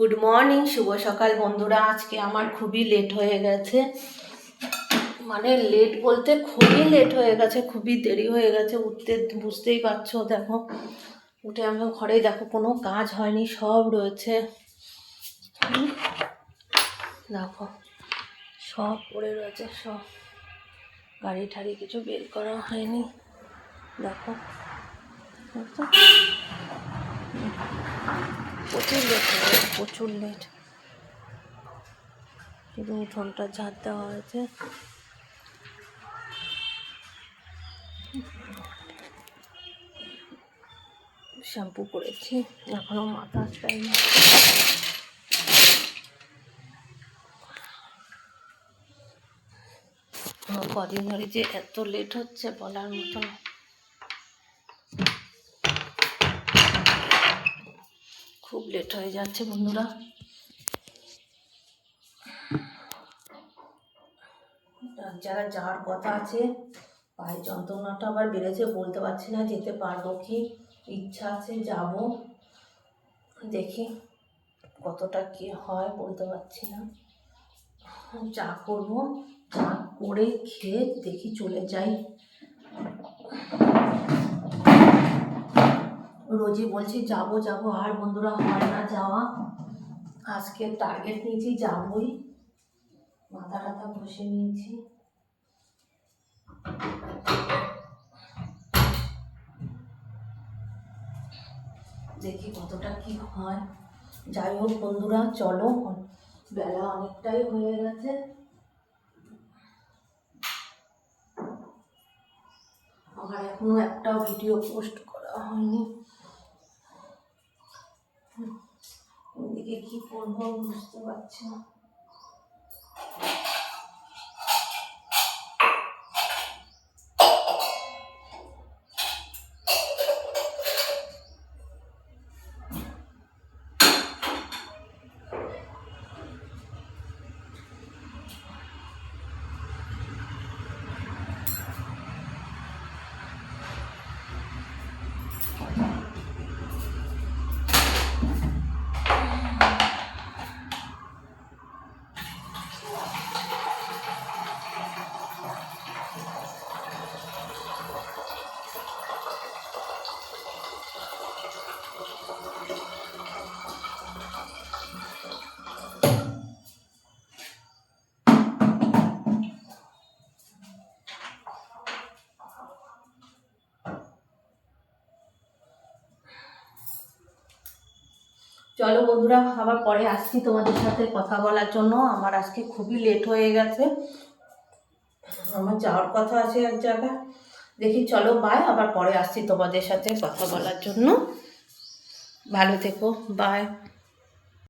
Good morning, শুভ সকাল বন্ধুরা। আজকে আমার খুবই লেট হয়ে গেছে, মানে লেট বলতে খুবই লেট হয়ে গেছে, খুবই দেরি হয়ে গেছে উঠতে। বুঝতেই পারছো, দেখো উঠে আমি ঘরে দেখো কোনো কাজ হয়নি, সব রয়েছে। দেখো সব পড়ে রয়েছে, সব গাড়ি ঠাড়ি কিছু বের করা হয়নি। দেখো প্রচুর লেট হয়ে গেছে, প্রচুর লেট। শুধু উঠোনটা ঝাড় দেওয়া হয়েছে। শ্যাম্পু করেছি, এখনো মাথা আসটাইনি। কদিন ধরে যে এত লেট হচ্ছে বলার মতো না। খুব লেট হয়ে যাচ্ছে বন্ধুরা। যারা যাওয়ার কথা আছে, পায়ের যন্ত্রণাটা আবার বেড়েছে, বলতে পারছি না যেতে পারবো কি। ইচ্ছা আছে যাব, দেখি কতটা কি হয় বলতে পারছি না। চা করবো, চা করে খেয়ে দেখি চলে যাই। রোজই বলছি যাবো যাবো, আর বন্ধুরা হয় না যাওয়া। আজকে টার্গেট নিয়েছি, যাবই। মাথা টাথা ঘষে নিয়েছি। দেখি কতটা কি হয়। যাই হোক বন্ধুরা, চলো, বেলা অনেকটাই হয়ে গেছে। আমার এখনো একটা ভিডিও পোস্ট করা হয়নি। ওদিকে কি করবো বুঝতে পারছি না। চলো বন্ধুরা, আবার পরে আসছি তোমাদের সাথে কথা বলার জন্য। আমার আজকে খুবই লেট হয়ে গেছে, আমার যাওয়ার কথা আছে এক জায়গায়। দেখি, চলো বাই, আবার পরে আসছি তোমাদের সাথে কথা বলার জন্য। ভালো থেকো, বাই।